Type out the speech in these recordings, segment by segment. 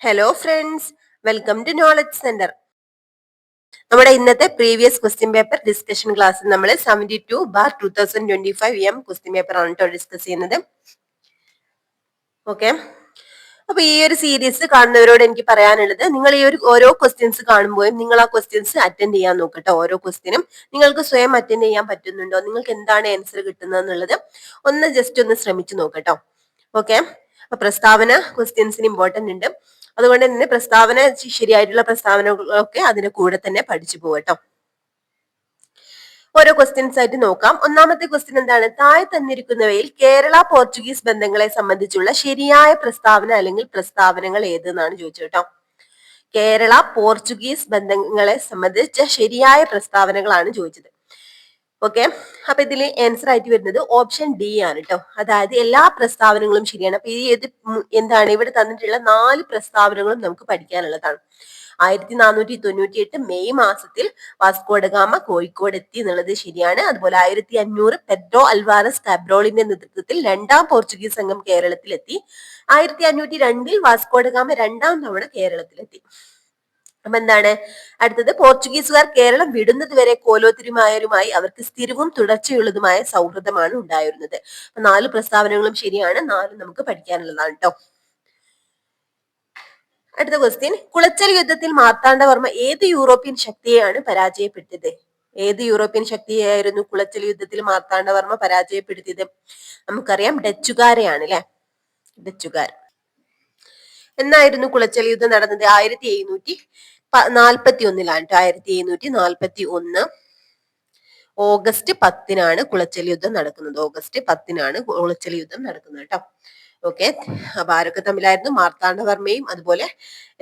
Hello friends, welcome to knowledge centre. നമ്മുടെ ഇന്നത്തെ previous question paper discussion ക്ലാസ്സിൽ നമ്മൾ 72/2025 ക്വസ്റ്റ്യൻ പേപ്പർ ആണ് കേട്ടോ ഡിസ്കസ് ചെയ്യുന്നത്. ഓക്കെ, അപ്പൊ ഈ ഒരു സീരീസ് കാണുന്നവരോട് എനിക്ക് പറയാനുള്ളത്, നിങ്ങൾ ഈ ഒരു ഓരോ ക്വസ്റ്റ്യൻസ് കാണുമ്പോഴും നിങ്ങൾ ആ ക്വസ്റ്റ്യൻസ് അറ്റൻഡ് ചെയ്യാൻ നോക്കട്ടോ. ഓരോ ക്വസ്റ്റ്യനും നിങ്ങൾക്ക് സ്വയം അറ്റൻഡ് ചെയ്യാൻ പറ്റുന്നുണ്ടോ, നിങ്ങൾക്ക് എന്താണ് ആൻസർ കിട്ടുന്നത് എന്നുള്ളത് ഒന്ന് ജസ്റ്റ് ഒന്ന് ശ്രമിച്ചു നോക്കട്ടോ. ഓക്കെ, അപ്പൊ പ്രസ്താവന ക്വസ്റ്റ്യൻസിന് ഇമ്പോർട്ടന്റ് ഉണ്ട്. അതുകൊണ്ട് തന്നെ പ്രസ്താവന, ശരിയായിട്ടുള്ള പ്രസ്താവനകളൊക്കെ അതിന്റെ കൂടെ തന്നെ പഠിച്ചു പോകട്ടോ. ഓരോ ക്വസ്റ്റ്യൻസ് ആയിട്ട് നോക്കാം. ഒന്നാമത്തെ ക്വസ്റ്റ്യൻ എന്താണ്? താഴെ തന്നിരിക്കുന്നവയിൽ കേരള പോർച്ചുഗീസ് ബന്ധങ്ങളെ സംബന്ധിച്ചുള്ള ശരിയായ പ്രസ്താവന അല്ലെങ്കിൽ പ്രസ്താവനകൾ ഏതെന്നാണ് ചോദിച്ചത് കേട്ടോ. കേരള പോർച്ചുഗീസ് ബന്ധങ്ങളെ സംബന്ധിച്ച ശരിയായ പ്രസ്താവനകളാണ് ചോദിച്ചത്. ഓക്കെ, അപ്പൊ ഇതിൽ ആൻസർ ആയിട്ട് വരുന്നത് ഓപ്ഷൻ ഡി ആണ് കേട്ടോ. അതായത് എല്ലാ പ്രസ്താവനകളും ശരിയാണ്. അപ്പൊ ഈ എന്താണ് ഇവിടെ തന്നിട്ടുള്ള 4 പ്രസ്താവനകളും നമുക്ക് പഠിക്കാനുള്ളതാണ്. 1498 മെയ് മാസത്തിൽ വാസ്കോഡഗാമ കോഴിക്കോട് എത്തി എന്നുള്ളത് ശരിയാണ്. അതുപോലെ 1500 പെഡ്രോ അൽവാരസ് കാബ്രോളിന്റെ നേതൃത്വത്തിൽ 2ാം പോർച്ചുഗീസ് സംഘം കേരളത്തിലെത്തി. 1502 വാസ്കോഡഗാമ 2ാം തവണ കേരളത്തിലെത്തി. അപ്പൊ എന്താണ് അടുത്തത്? പോർച്ചുഗീസുകാർ കേരളം വിടുന്നത് വരെ കോലോത്തിരുമായരുമായി അവർക്ക് സ്ഥിരവും തുടർച്ചയുള്ളതുമായ സൗഹൃദമാണ് ഉണ്ടായിരുന്നത്. അപ്പൊ 4 പ്രസ്താവനകളും ശരിയാണ്. 4 നമുക്ക് പഠിക്കാനുള്ളതാണ് കേട്ടോ. അടുത്ത ക്വസ്റ്റ്യൻ, കുളച്ചൽ യുദ്ധത്തിൽ മാർത്താണ്ഡവർമ്മ ഏത് യൂറോപ്യൻ ശക്തിയെയാണ് പരാജയപ്പെടുത്തിയത്? ഏത് യൂറോപ്യൻ ശക്തിയായിരുന്നു കുളച്ചൽ യുദ്ധത്തിൽ മാർത്താണ്ഡവർമ്മ പരാജയപ്പെടുത്തിയത്? നമുക്കറിയാം, ഡച്ചുകാരെയാണ് അല്ലെ, ഡച്ചുകാർ. എന്നായിരുന്നു കുളച്ചൽ യുദ്ധം നടന്നത്? 1741 1741 ഓഗസ്റ്റ് 10 കുളച്ചൽ യുദ്ധം നടക്കുന്നത്. ഓഗസ്റ്റ് 10 കുളച്ചൽ യുദ്ധം നടക്കുന്നത് കേട്ടോ. ഓക്കെ, അപ്പൊ ആരൊക്കെ തമ്മിലായിരുന്നു? മാർത്താണ്ഡവർമ്മയും അതുപോലെ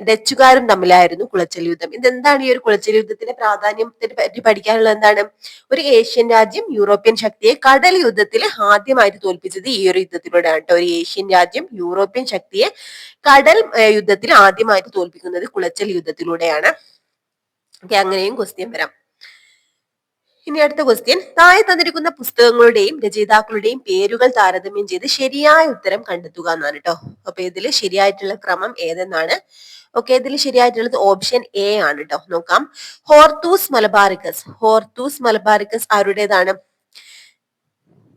ഡച്ചുകാരും തമ്മിലായിരുന്നു കുളച്ചൽ യുദ്ധം. ഇതെന്താണ് ഈ ഒരു കുളച്ചൽ യുദ്ധത്തിന്റെ പ്രാധാന്യത്തെ പറ്റി പഠിക്കാനുള്ളത്? എന്താണ്? ഒരു ഏഷ്യൻ രാജ്യം യൂറോപ്യൻ ശക്തിയെ കടൽ യുദ്ധത്തിൽ ആദ്യമായിട്ട് തോൽപ്പിച്ചത് ഈ ഒരു യുദ്ധത്തിലൂടെയാണ് കേട്ടോ. ഒരു ഏഷ്യൻ രാജ്യം യൂറോപ്യൻ ശക്തിയെ കടൽ യുദ്ധത്തിൽ ആദ്യമായിട്ട് തോൽപ്പിക്കുന്നത് കുളച്ചൽ യുദ്ധത്തിലൂടെയാണ്. ഓക്കെ, അങ്ങനെയും ക്വസ്റ്റ്യൻ വരാം. ഇനി അടുത്ത ക്വസ്റ്റ്യൻ, താഴെ തന്നിരിക്കുന്ന പുസ്തകങ്ങളുടെയും രചയിതാക്കളുടെയും പേരുകൾ താരതമ്യം ചെയ്ത് ശരിയായ ഉത്തരം കണ്ടെത്തുക എന്നാണ് കേട്ടോ. അപ്പൊ ഇതിൽ ശരിയായിട്ടുള്ള ക്രമം ഏതെന്നാണ്? ഓക്കെ, ഇതിൽ ശരിയായിട്ടുള്ളത് ഓപ്ഷൻ എ ആണ് കേട്ടോ. നോക്കാം, ഹോർത്തൂസ് മലബാറിക്കസ്. ഹോർത്തൂസ് മലബാറിക്കസ് ആരുടേതാണ്?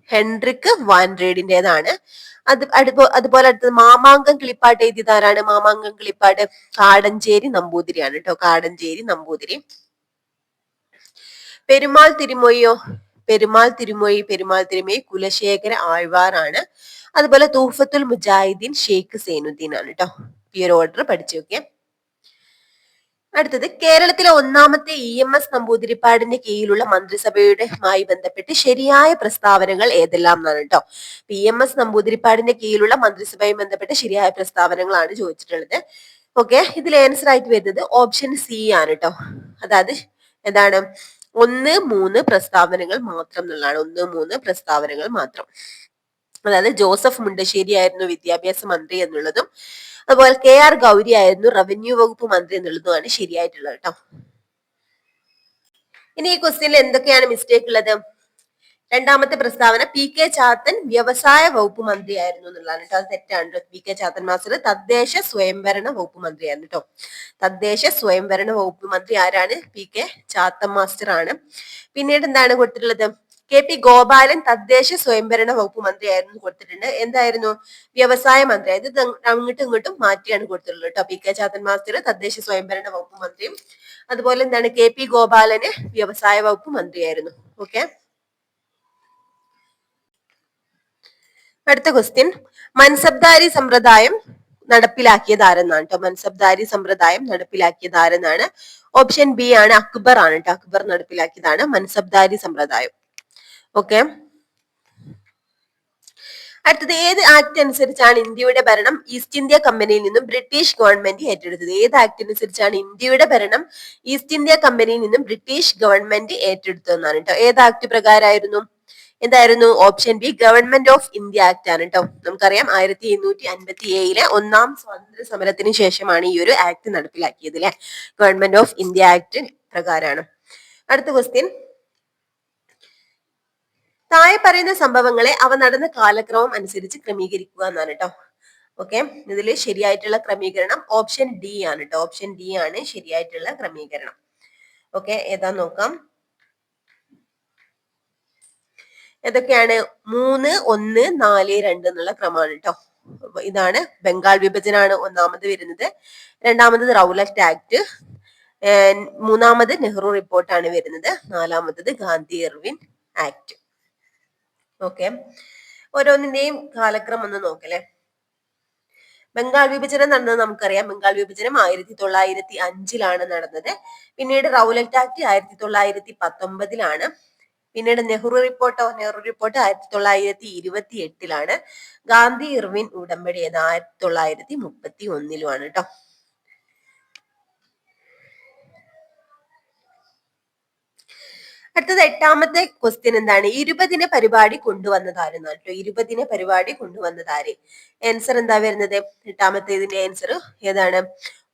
ഹെൻറിക് വാൻ റേഡിന്റേതാണ്. അതുപോലെ അടുത്തത് മാമാങ്കം കിളിപ്പാട്ട് എഴുതിയത് ആരാണ്? മാമാങ്കം കിളിപ്പാട്ട് കാടഞ്ചേരി നമ്പൂതിരിയാണ് കേട്ടോ. കാടഞ്ചേരി നമ്പൂതിരി. പെരുമാൾ തിരുമൊഴിയോ? പെരുമാൾ തിരുമൊഴി കുലശേഖര ആഴ്വാറാണ്. അതുപോലെ തൂഫത്തുൽ മുജാഹിദ്ദീൻ ഷെയ്ഖ് സൈനുദ്ദീൻ ആണ് കേട്ടോ. ഈ ഒരു ഓർഡർ പഠിച്ചു നോക്കിയേ. അടുത്തത്, കേരളത്തിലെ ഒന്നാമത്തെ EMS നമ്പൂതിരിപ്പാടിന്റെ കീഴിലുള്ള മന്ത്രിസഭയുമായി ബന്ധപ്പെട്ട് ശരിയായ പ്രസ്താവനകൾ ഏതെല്ലാം എന്നാണ് കേട്ടോ. EMS നമ്പൂതിരിപ്പാടിന്റെ കീഴിലുള്ള മന്ത്രിസഭയുമായി ബന്ധപ്പെട്ട് ശരിയായ പ്രസ്താവനകളാണ് ചോദിച്ചിട്ടുള്ളത്. ഓക്കെ, ഇതിൽ ആൻസർ ആയിട്ട് വരുന്നത് ഓപ്ഷൻ സി ആണ് കേട്ടോ. അതായത് എന്താണ്? 1, 3 പ്രസ്താവനകൾ മാത്രം എന്നുള്ളതാണ്. 1, 3 പ്രസ്താവനകൾ മാത്രം. അതായത് ജോസഫ് മുണ്ടശ്ശേരി ആയിരുന്നു വിദ്യാഭ്യാസ മന്ത്രി എന്നുള്ളതും അതുപോലെ KR ഗൗരി ആയിരുന്നു റവന്യൂ വകുപ്പ് മന്ത്രി എന്നുള്ളതുമാണ് ശരിയായിട്ടുള്ളത് കേട്ടോ. ഇനി ഈ ക്വസ്റ്റ്യനിൽ എന്തൊക്കെയാണ് മിസ്റ്റേക്ക് ഉള്ളത്? രണ്ടാമത്തെ പ്രസ്താവന PK ചാത്തൻ വ്യവസായ വകുപ്പ് മന്ത്രിയായിരുന്നു എന്നുള്ളതാണ് കേട്ടോ. അത് തെറ്റാണ്. PK ചാത്തൻ മാസ്റ്റർ തദ്ദേശ സ്വയംഭരണ വകുപ്പ് മന്ത്രിയായിരുന്നു കേട്ടോ. തദ്ദേശ സ്വയംഭരണ വകുപ്പ് മന്ത്രി ആരാണ്? PK ചാത്തൻ മാസ്റ്റർ ആണ്. പിന്നീട് എന്താണ് കൊടുത്തിട്ടുള്ളത്? KP ഗോപാലൻ തദ്ദേശ സ്വയംഭരണ വകുപ്പ് മന്ത്രിയായിരുന്നു കൊടുത്തിട്ടുണ്ട്. എന്തായിരുന്നു? വ്യവസായ മന്ത്രി. ഇത് അങ്ങോട്ടും ഇങ്ങോട്ടും മാറ്റിയാണ് കൊടുത്തിട്ടുള്ളത് കേട്ടോ. PK ചാത്തൻ മാസ്റ്റർ തദ്ദേശ സ്വയംഭരണ വകുപ്പ് മന്ത്രിയും അതുപോലെ എന്താണ് KP ഗോപാലന് വ്യവസായ വകുപ്പ് മന്ത്രിയായിരുന്നു. ഓക്കെ, അടുത്ത ക്വസ്റ്റ്യൻ, മൻസബ്ദാരി സമ്പ്രദായം നടപ്പിലാക്കിയത് ആരെന്നാണ് കേട്ടോ. മൻസബ്ദാരി സമ്പ്രദായം നടപ്പിലാക്കിയത് ആരെന്നാണ്? ഓപ്ഷൻ ബി ആണ്, അക്ബർ ആണ് കേട്ടോ. അക്ബർ നടപ്പിലാക്കിയതാണ് മൻസബ്ദാരി സമ്പ്രദായം. ഓക്കെ, അടുത്തത്, ഏത് ആക്ട് അനുസരിച്ചാണ് ഇന്ത്യയുടെ ഭരണം ഈസ്റ്റ് ഇന്ത്യ കമ്പനിയിൽ നിന്നും ബ്രിട്ടീഷ് ഗവൺമെന്റ് ഏറ്റെടുത്തത്? ഏത് ആക്ട് അനുസരിച്ചാണ് ഇന്ത്യയുടെ ഭരണം ഈസ്റ്റ് ഇന്ത്യ കമ്പനിയിൽ നിന്നും ബ്രിട്ടീഷ് ഗവൺമെന്റ് ഏറ്റെടുത്തതെന്നാണ് കേട്ടോ. ഏത് ആക്ട് പ്രകാരമായിരുന്നു? എന്തായിരുന്നു? Option B, government of India act ആണ് കേട്ടോ. നമുക്കറിയാം 1857 ഒന്നാം സ്വാതന്ത്ര്യ സമരത്തിന് ശേഷമാണ് ഈ ഒരു ആക്ട് നടപ്പിലാക്കിയത് അല്ലെ. ഗവൺമെന്റ് ഓഫ് ഇന്ത്യ ആക്ട് പ്രകാരമാണ്. അടുത്ത ക്വസ്റ്റ്യൻ, താഴെ പറയുന്ന സംഭവങ്ങളെ അവ നടന്ന കാലക്രമം അനുസരിച്ച് ക്രമീകരിക്കുക എന്നാണ് കേട്ടോ. ഓക്കെ, ഇതിൽ ശരിയായിട്ടുള്ള ക്രമീകരണം ഓപ്ഷൻ ഡി ആണ് കേട്ടോ. ഓപ്ഷൻ ഡി ആണ് ശരിയായിട്ടുള്ള ക്രമീകരണം. ഓക്കെ, ഏതാ നോക്കാം. ഏതൊക്കെയാണ്? 3, 1, 4, 2 എന്നുള്ള ക്രമമാണ് കേട്ടോ. ഇതാണ് ബംഗാൾ വിഭജനമാണ് ഒന്നാമത് വരുന്നത്. രണ്ടാമത് റൗലറ്റ് ആക്ട്, മൂന്നാമത് നെഹ്റു റിപ്പോർട്ടാണ് വരുന്നത്. നാലാമത്തത് ഗാന്ധി ഇർവിൻ ആക്ട്. ഓക്കെ, ഓരോന്നിന്റെയും കാലക്രമം ഒന്ന് നോക്കല്ലേ. ബംഗാൾ വിഭജനം നടന്നത് നമുക്കറിയാം. ബംഗാൾ വിഭജനം 1905 നടന്നത്. പിന്നീട് റൗലറ്റ് ആക്ട് 1919 പിന്നീട് നെഹ്റു റിപ്പോർട്ട് 1928 ഗാന്ധി ഇർവിൻ ഉടമ്പടി 1931 കേട്ടോ. അടുത്തത് 8ാമത്തെ ക്വസ്റ്റ്യൻ എന്താണ്? 20 പരിപാടി കൊണ്ടുവന്നതാരെന്നാണ് കേട്ടോ. 20 പരിപാടി കൊണ്ടുവന്നതാര്? ആൻസർ എന്താ വരുന്നത്? 8ാമത്തെ ഇതിന്റെ ആൻസർ ഏതാണ്?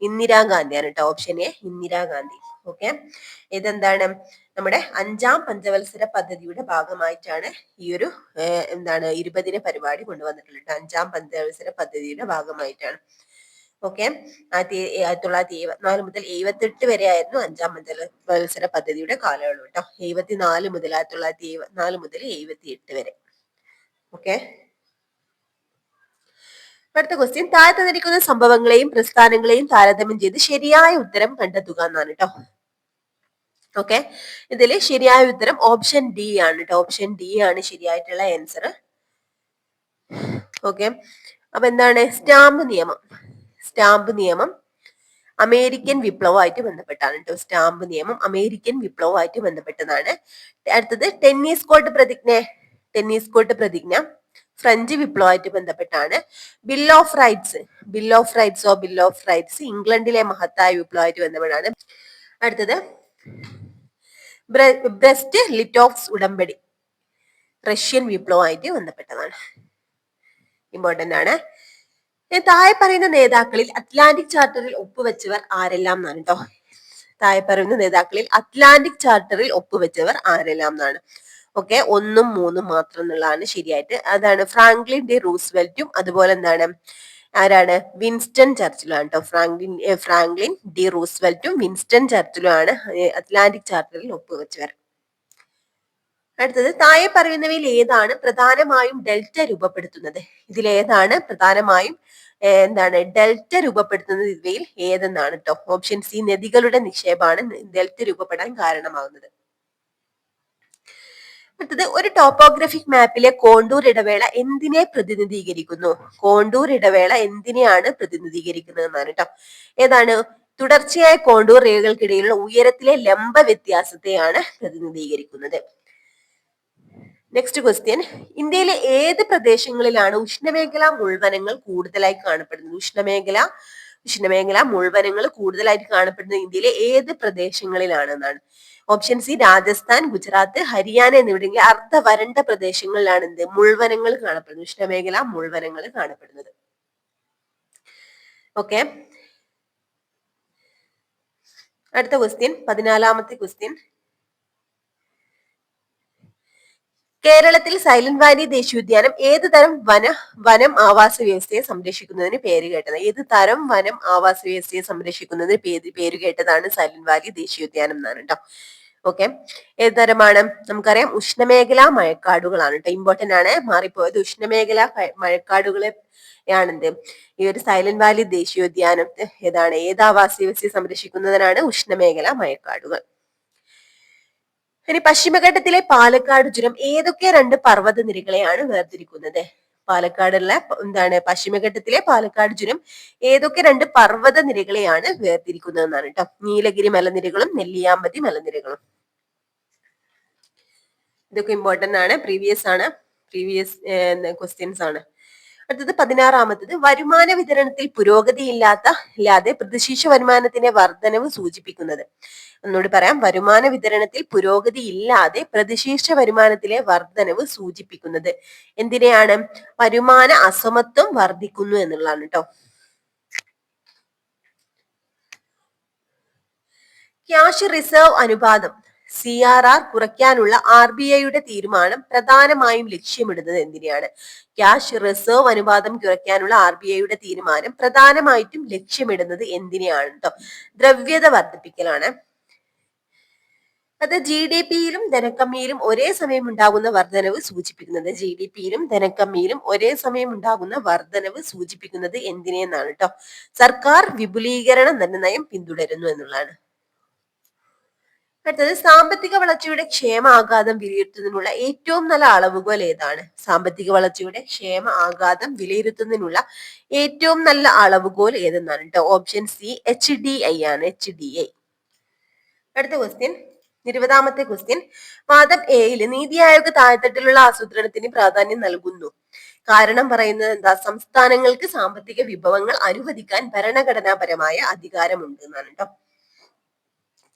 ഇന്ദിരാഗാന്ധിയാണ് കേട്ടോ. Option A Indira Gandhi. ഓക്കെ, ഇതെന്താണ്? നമ്മുടെ 5ാം പഞ്ചവത്സര പദ്ധതിയുടെ ഭാഗമായിട്ടാണ് ഈ ഒരു 20 പരിപാടി കൊണ്ടുവന്നിട്ടുള്ളത്. 5ാം പഞ്ചവത്സര പദ്ധതിയുടെ ഭാഗമായിട്ടാണ്. ഓക്കെ, 1974 മുതൽ 78 വരെ ആയിരുന്നു 5ാം പഞ്ചവത്സര പദ്ധതിയുടെ കാലയളവ് കേട്ടോ. 1974 മുതൽ 78 വരെ. ഓക്കെ, അടുത്ത ക്വസ്റ്റ്യൻ, താഴെ തന്നിരിക്കുന്ന സംഭവങ്ങളെയും പ്രസ്ഥാനങ്ങളെയും താരതമ്യം ചെയ്ത് ശരിയായ ഉത്തരം കണ്ടെത്തുക എന്നാണ് കേട്ടോ. ഓക്കെ, ഇതിൽ ശരിയായ ഉത്തരം ഓപ്ഷൻ ഡി ആണ് കേട്ടോ. ഓപ്ഷൻ ഡി ആണ് ശരിയായിട്ടുള്ള ആൻസർ. ഓക്കെ, അപ്പൊ എന്താണ്? സ്റ്റാമ്പ് നിയമം. സ്റ്റാമ്പ് നിയമം അമേരിക്കൻ വിപ്ലവമായിട്ട് ബന്ധപ്പെട്ടാണ് കേട്ടോ. സ്റ്റാമ്പ് നിയമം അമേരിക്കൻ വിപ്ലവമായിട്ട് ബന്ധപ്പെട്ടതാണ്. അടുത്തത് ടെന്നീസ് കോർട്ട് പ്രതിജ്ഞ. ടെന്നീസ് കോർട്ട് പ്രതിജ്ഞ ഫ്രഞ്ച് വിപ്ലവമായിട്ട് ബന്ധപ്പെട്ടാണ്. Bill of rights. Bill of rights ഇംഗ്ലണ്ടിലെ മഹത്തായ വിപ്ലവമായിട്ട് ബന്ധപ്പെട്ടാണ്. അടുത്തത് ബ്രെസ്റ്റ് ലിറ്റോഫ്സ് ഉടമ്പടി റഷ്യൻ വിപ്ലവമായിട്ട് ബന്ധപ്പെട്ടതാണ്. ഇമ്പോർട്ടന്റ് ആണ്. താഴെ പറയുന്ന നേതാക്കളിൽ അറ്റ്ലാന്റിക് ചാർട്ടറിൽ ഒപ്പുവെച്ചവർ ആരെല്ലാം എന്നാണ് കേട്ടോ. താഴെ പറയുന്ന നേതാക്കളിൽ അറ്റ്ലാന്റിക് ചാർട്ടറിൽ ഒപ്പുവെച്ചവർ ആരെല്ലാം എന്നാണ്. ഓക്കെ, 1ഉം 3ഉം മാത്രം എന്നുള്ളതാണ് ശരിയായിട്ട്. അതാണ് ഫ്രാങ്ക്ലിൻ ഡി റൂസ്വെൽറ്റും അതുപോലെ എന്താണ് ആരാണ്? വിൻസ്റ്റൺ ചർച്ചിലും ആണ് കേട്ടോ. ഫ്രാങ്ക്ലിൻ ഡി റൂസ്വെൽറ്റും വിൻസ്റ്റൺ ചർച്ചിലും ആണ് അറ്റ്ലാന്റിക് ചാർട്ടറിൽ ഒപ്പുവെച്ചവർ. അടുത്തത്, താഴെ പറയുന്നവയിൽ ഏതാണ് പ്രധാനമായും ഡെൽറ്റ രൂപപ്പെടുത്തുന്നത്? ഇതിലേതാണ് പ്രധാനമായും ഡെൽറ്റ രൂപപ്പെടുത്തുന്നത്? ഇവയിൽ ഏതെന്നാണ് കേട്ടോ. ഓപ്ഷൻ സി നദികളുടെ നിക്ഷേപമാണ് ഡെൽറ്റ രൂപപ്പെടാൻ കാരണമാകുന്നത്. അടുത്തത്, ഒരു ടോപ്പോഗ്രാഫിക് മാപ്പിലെ കോണ്ടൂർ ഇടവേള എന്തിനെ പ്രതിനിധീകരിക്കുന്നു? കോണ്ടൂർ ഇടവേള എന്തിനെയാണ് പ്രതിനിധീകരിക്കുന്നത് എന്നാണ് കേട്ടോ. ഏതാണ്? തുടർച്ചയായ കോണ്ടൂർ രേഖകൾക്കിടയിലുള്ള ഉയരത്തിലെ ലംബ വ്യത്യാസത്തെയാണ് പ്രതിനിധീകരിക്കുന്നത്. നെക്സ്റ്റ് ക്വസ്റ്റ്യൻ, ഇന്ത്യയിലെ ഏത് പ്രദേശങ്ങളിലാണ് ഉഷ്ണമേഖലാ മുൾവനങ്ങൾ കൂടുതലായി കാണപ്പെടുന്നത്? ഉഷ്ണമേഖലാ മുൾവനങ്ങൾ കൂടുതലായിട്ട് കാണപ്പെടുന്നത് ഇന്ത്യയിലെ ഏത് പ്രദേശങ്ങളിലാണ് എന്നാണ്. ഓപ്ഷൻ സി രാജസ്ഥാൻ, ഗുജറാത്ത്, ഹരിയാന എന്നിവിടങ്ങളിലെ അർദ്ധ വരണ്ട പ്രദേശങ്ങളിലാണ് മുൾവനങ്ങൾ കാണപ്പെടുന്നത്. ഉഷ്ണമേഖലാ മുൾവനങ്ങൾ കാണപ്പെടുന്നത്. ഓക്കെ, അടുത്ത ക്വസ്റ്റ്യൻ 14ാമത്തെ ക്വസ്റ്റ്യൻ, കേരളത്തിൽ സൈലന്റ് വാലി ദേശീയോദ്യാനം ഏത് തരം വനം ആവാസ വ്യവസ്ഥയെ സംരക്ഷിക്കുന്നതിന് പേര് കേട്ടത്? ഏത് തരം വനം ആവാസ വ്യവസ്ഥയെ സംരക്ഷിക്കുന്നതിന് പേര് കേട്ടതാണ് സൈലന്റ് വാലി ദേശീയോദ്യാനം എന്നാണ് കേട്ടോ. ഓക്കെ, ഏത് തരമാണ്? നമുക്കറിയാം ഉഷ്ണമേഖലാ മഴക്കാടുകളാണ് കേട്ടോ. ഇമ്പോർട്ടന്റ് ആണ്, മാറിപ്പോയത്. ഉഷ്ണമേഖലാ മഴക്കാടുകളെ ആണെന്ത് ഈ ഒരു സൈലന്റ് വാലി ദേശീയോദ്യാനം ഏതാണ്? ഏത് ആവാസ വ്യവസ്ഥയെ സംരക്ഷിക്കുന്നതിനാണ്? ഉഷ്ണമേഖലാ മഴക്കാടുകൾ. ഇനി പശ്ചിമഘട്ടത്തിലെ പാലക്കാട് ചുരം ഏതൊക്കെ 2 പർവ്വത നിരകളെയാണ് വേർതിരിക്കുന്നത്? പാലക്കാടുള്ള പശ്ചിമഘട്ടത്തിലെ പാലക്കാട് ചുരം ഏതൊക്കെ 2 പർവ്വത നിരകളെയാണ് വേർതിരിക്കുന്നത് എന്നാണ് കേട്ടോ. നീലഗിരി മലനിരകളും നെല്ലിയാമ്പതി മലനിരകളും. ഇതൊക്കെ ഇമ്പോർട്ടന്റ് ആണ്, പ്രീവിയസ് ക്വസ്റ്റ്യൻസ് ആണ്. അടുത്തത് 16ാമത്തത്, വരുമാന വിതരണത്തിൽ പുരോഗതി ഇല്ലാതെ പ്രതിശീർഷ വരുമാനത്തിന്റെ വർധനവ് സൂചിപ്പിക്കുന്നത്. ഒന്നുകൂടി പറയാം, വരുമാന വിതരണത്തിൽ പുരോഗതി ഇല്ലാതെ പ്രതിശീർഷ വരുമാനത്തിലെ വർധനവ് സൂചിപ്പിക്കുന്നത് എന്തിനെയാണ്? വരുമാന അസമത്വം വർദ്ധിക്കുന്നു എന്നുള്ളതാണ് കേട്ടോ. ക്യാഷ് റിസർവ് അനുപാതം CRR കുറയ്ക്കാനുള്ള RBIയുടെ തീരുമാനം പ്രധാനമായും ലക്ഷ്യമിടുന്നത് എന്തിനെയാണ്? ക്യാഷ് റിസർവ് അനുപാതം കുറയ്ക്കാനുള്ള RBIയുടെ തീരുമാനം പ്രധാനമായിട്ടും ലക്ഷ്യമിടുന്നത് എന്തിനെയാണ് കേട്ടോ? ദ്രവ്യത വർദ്ധിപ്പിക്കലാണ്. അത് GDPയിലും ധനക്കമ്മിയിലും ഒരേ സമയം ഉണ്ടാകുന്ന വർധനവ് സൂചിപ്പിക്കുന്നത് GDPയിലും ധനക്കമ്മിയിലും ഒരേ സമയം ഉണ്ടാകുന്ന വർധനവ് സൂചിപ്പിക്കുന്നത് എന്തിനെന്നാണ് കേട്ടോ? സർക്കാർ വിപുലീകരണ ധനനയം പിന്തുടരുന്നു എന്നുള്ളതാണ്. അടുത്തത് സാമ്പത്തിക വളർച്ചയുടെ ക്ഷേമ ആഘാതം വിലയിരുത്തുന്നതിനുള്ള ഏറ്റവും നല്ല അളവുകോൽ ഏതാണ്? സാമ്പത്തിക വളർച്ചയുടെ ക്ഷേമ ആഘാതം വിലയിരുത്തുന്നതിനുള്ള ഏറ്റവും നല്ല അളവുകോൽ ഏതെന്നാണ് കേട്ടോ? ഓപ്ഷൻ സി HDI ആണ്. HDI. അടുത്ത ക്വസ്റ്റ്യൻ, 20ാമത്തെ ക്വസ്റ്റ്യൻ, വാദം എയിൽ നീതി ആയോഗ് താഴെത്തട്ടിലുള്ള ആസൂത്രണത്തിന് പ്രാധാന്യം നൽകുന്നു. കാരണം പറയുന്നത് എന്താ? സംസ്ഥാനങ്ങൾക്ക് സാമ്പത്തിക വിഭവങ്ങൾ അനുവദിക്കാൻ ഭരണഘടനാപരമായ അധികാരമുണ്ട് എന്നാണ് കേട്ടോ.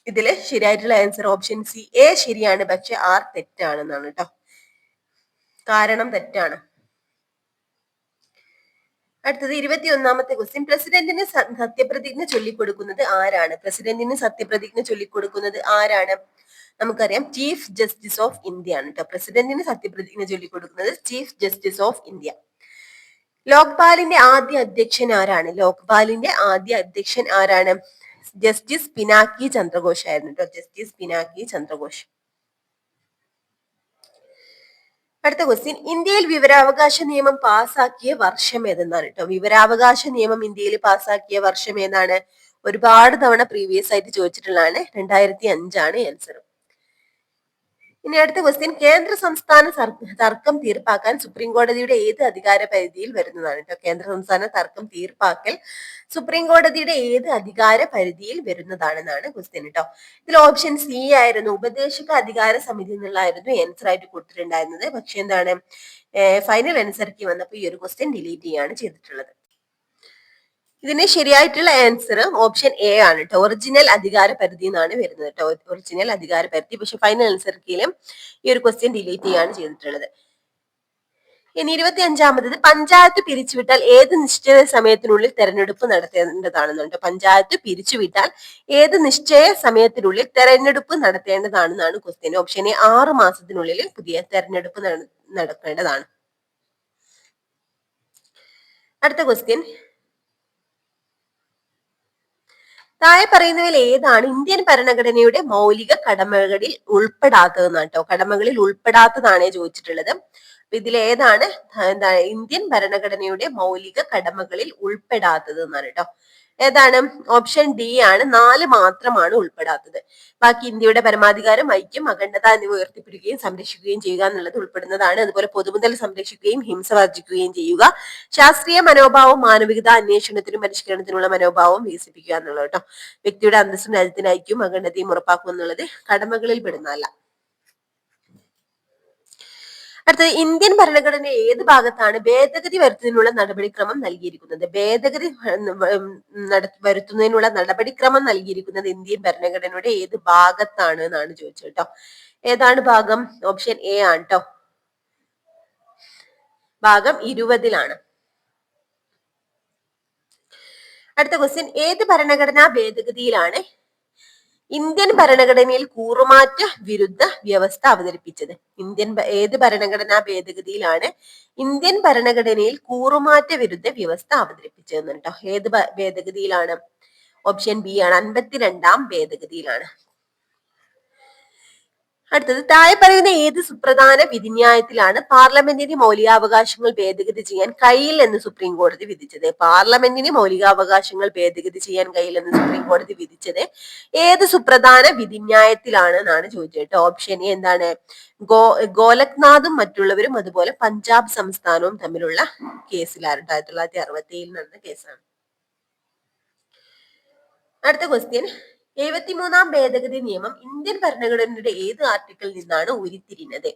ഇതില് ശരിയായിട്ടുള്ള ആൻസർ ഓപ്ഷൻ സി എ ശരിയാണ്, പക്ഷെ ആർ തെറ്റാണെന്നാണ് കേട്ടോ. കാരണം തെറ്റാണ്. അടുത്തത് 21ാമത്തെ ക്വസ്റ്റ്യൻ, പ്രസിഡന്റിന് സത്യപ്രതിജ്ഞ ചൊല്ലിക്കൊടുക്കുന്നത് ആരാണ്? പ്രസിഡന്റിന് സത്യപ്രതിജ്ഞ ചൊല്ലിക്കൊടുക്കുന്നത് ആരാണ്? നമുക്കറിയാം ചീഫ് ജസ്റ്റിസ് ഓഫ് ഇന്ത്യ ആണ് കേട്ടോ. പ്രസിഡന്റിന് സത്യപ്രതിജ്ഞ ചൊല്ലിക്കൊടുക്കുന്നത് ചീഫ് ജസ്റ്റിസ് ഓഫ് ഇന്ത്യ. ലോക്പാലിന്റെ ആദ്യ അധ്യക്ഷൻ ആരാണ്? ലോക്പാലിന്റെ ആദ്യ അധ്യക്ഷൻ ആരാണ്? ജസ്റ്റിസ് പിനാക്കി ചന്ദ്രഘോഷ് ആയിരുന്നു കേട്ടോ. ജസ്റ്റിസ് പിനാക്കി ചന്ദ്രഘോഷ്. അടുത്ത ക്വസ്റ്റ്യൻ, ഇന്ത്യയിൽ വിവരാവകാശ നിയമം പാസാക്കിയ വർഷം ഏതെന്നാണ് കേട്ടോ. വിവരാവകാശ നിയമം ഇന്ത്യയിൽ പാസാക്കിയ വർഷം ഏതാണ്? ഒരുപാട് തവണ പ്രീവിയസ് ആയിട്ട് ചോദിച്ചിട്ടുള്ളതാണ്. 2005 ആണ് ആൻസർ. ഇനി അടുത്ത ക്വസ്റ്റ്യൻ, കേന്ദ്ര സംസ്ഥാന തർക്കം തീർപ്പാക്കാൻ സുപ്രീം കോടതിയുടെ ഏത് അധികാര പരിധിയിൽ വരുന്നതാണ് കേട്ടോ? കേന്ദ്ര സംസ്ഥാന തർക്കം തീർപ്പാക്കൽ സുപ്രീം കോടതിയുടെ ഏത് അധികാര പരിധിയിൽ വരുന്നതാണെന്നാണ് ക്വസ്റ്റ്യൻ കേട്ടോ. ഇതിൽ ഓപ്ഷൻ സി ആയിരുന്നു, ഉപദേശക അധികാര സമിതി എന്നുള്ളതായിരുന്നു ആൻസർ ആയിട്ട് കൊടുത്തിട്ടുണ്ടായിരുന്നത്. പക്ഷെ എന്താണ്, ഫൈനൽ ആൻസർക്ക് വന്നപ്പോൾ ഈ ഒരു ക്വസ്റ്റ്യൻ ഡിലീറ്റ് ചെയ്യാണ് ചെയ്തിട്ടുള്ളത്. ഇതിന് ശരിയായിട്ടുള്ള ആൻസർ ഓപ്ഷൻ എ ആണ് കേട്ടോ. ഒറിജിനൽ അധികാര പരിധി എന്നാണ് വരുന്നത് കേട്ടോ. ഒറിജിനൽ അധികാര പരിധി. പക്ഷെ ഫൈനൽ ആൻസർക്കിലും ഈ ഒരു ക്വസ്റ്റ്യൻ ഡിലീറ്റ് ചെയ്യാണ് ചെയ്തിട്ടുള്ളത്. ഇനി 25ാമത്, പഞ്ചായത്ത് പിരിച്ചുവിട്ടാൽ ഏത് നിശ്ചിത സമയത്തിനുള്ളിൽ തെരഞ്ഞെടുപ്പ് നടത്തേണ്ടതാണെന്നുണ്ട്. പഞ്ചായത്ത് പിരിച്ചുവിട്ടാൽ ഏത് നിശ്ചയ സമയത്തിനുള്ളിൽ തെരഞ്ഞെടുപ്പ് നടത്തേണ്ടതാണെന്നാണ് ക്വസ്റ്റ്യൻ. ഓപ്ഷൻ എ 6 മാസത്തിനുള്ളിൽ പുതിയ തെരഞ്ഞെടുപ്പ് നടക്കേണ്ടതാണ്. അടുത്ത ക്വസ്റ്റ്യൻ, താഴെ പറയുന്നവയിൽ ഏതാണ് ഇന്ത്യൻ ഭരണഘടനയുടെ മൗലിക കടമകളിൽ ഉൾപ്പെടാത്തതെന്നാണ് കേട്ടോ. കടമകളിൽ ഉൾപ്പെടാത്തതാണ് ചോദിച്ചിട്ടുള്ളത്. അപ്പൊ ഇതിൽ ഏതാണ് ഇന്ത്യൻ ഭരണഘടനയുടെ മൗലിക കടമകളിൽ ഉൾപ്പെടാത്തത് എന്നാണ് കേട്ടോ. ഏതാണ്? ഓപ്ഷൻ ഡി ആണ്. 4 മാത്രമാണ് ഉൾപ്പെടാത്തത്. ബാക്കി ഇന്ത്യയുടെ പരമാധികാരം, ഐക്യം, അഖണ്ഡത എന്നിവ ഉയർത്തിപ്പിടിക്കുകയും സംരക്ഷിക്കുകയും ചെയ്യുക എന്നുള്ളത് ഉൾപ്പെടുന്നതാണ്. അതുപോലെ പൊതുമുതൽ സംരക്ഷിക്കുകയും ഹിംസ വർജിക്കുകയും ചെയ്യുക, ശാസ്ത്രീയ മനോഭാവം, മാനവികത, അന്വേഷണത്തിനും പരിഷ്കരണത്തിനുള്ള മനോഭാവം വികസിപ്പിക്കുക എന്നുള്ളത് കേട്ടോ. വ്യക്തിയുടെ അന്തസ്സും രാജ്യത്തിന്റെ ഐക്യവും അഖണ്ഡതയും ഉറപ്പാക്കുക എന്നുള്ളത് കടമകളിൽ പെടുന്നതല്ല. അടുത്തത്, ഇന്ത്യൻ ഭരണഘടന ഏത് ഭാഗത്താണ് ഭേദഗതി വരുത്തുന്നതിനുള്ള നടപടിക്രമം നൽകിയിരിക്കുന്നത്? ഭേദഗതി വരുത്തുന്നതിനുള്ള നടപടിക്രമം നൽകിയിരിക്കുന്നത് ഇന്ത്യൻ ഭരണഘടനയുടെ ഏത് ഭാഗത്താണ് എന്നാണ് ചോദിച്ചത് കേട്ടോ. ഏതാണ് ഭാഗം? ഓപ്ഷൻ എ ആണ് കേട്ടോ. ഭാഗം 20-ലാണ്. അടുത്ത ക്വസ്റ്റ്യൻ, ഏത് ഭരണഘടനാ ഭേദഗതിയിലാണ് ഇന്ത്യൻ ഭരണഘടനയിൽ കൂറുമാറ്റ വിരുദ്ധ വ്യവസ്ഥ അവതരിപ്പിച്ചത്? ഏത് ഭരണഘടനാ ഭേദഗതിയിലാണ് ഇന്ത്യൻ ഭരണഘടനയിൽ കൂറുമാറ്റ വിരുദ്ധ വ്യവസ്ഥ അവതരിപ്പിച്ചതെന്ന് കേട്ടോ. ഏത് ഭേദഗതിയിലാണ്? ഓപ്ഷൻ ബി ആണ്, 52ാം ഭേദഗതിയിലാണ്. അടുത്തത്, താഴെ പറയുന്ന ഏത് സുപ്രധാന വിധിന്യായത്തിലാണ് പാർലമെന്റിന് മൗലികാവകാശങ്ങൾ ഭേദഗതി ചെയ്യാൻ കഴിയില്ലെന്ന് സുപ്രീം കോടതി വിധിച്ചത്? പാർലമെന്റിന് മൗലികാവകാശങ്ങൾ ഭേദഗതി ചെയ്യാൻ കഴിയില്ലെന്ന് സുപ്രീം കോടതി വിധിച്ചത് ഏത് സുപ്രധാന വിധിന്യായത്തിലാണ് എന്നാണ് ചോദിച്ചത്. ഓപ്ഷൻ എ എന്താണ്? ഗോലഖ്നാഥും മറ്റുള്ളവരും അതുപോലെ പഞ്ചാബ് സംസ്ഥാനവും തമ്മിലുള്ള കേസിലാണ്. 1967 നടന്ന കേസാണ്. അടുത്ത ക്വസ്റ്റ്യൻ, 73ാം ഭേദഗതി നിയമം ഇന്ത്യൻ ഭരണഘടനയുടെ ഏത് ആർട്ടിക്കിളിൽ നിന്നാണ് ഉരുത്തിരിഞ്ഞത്?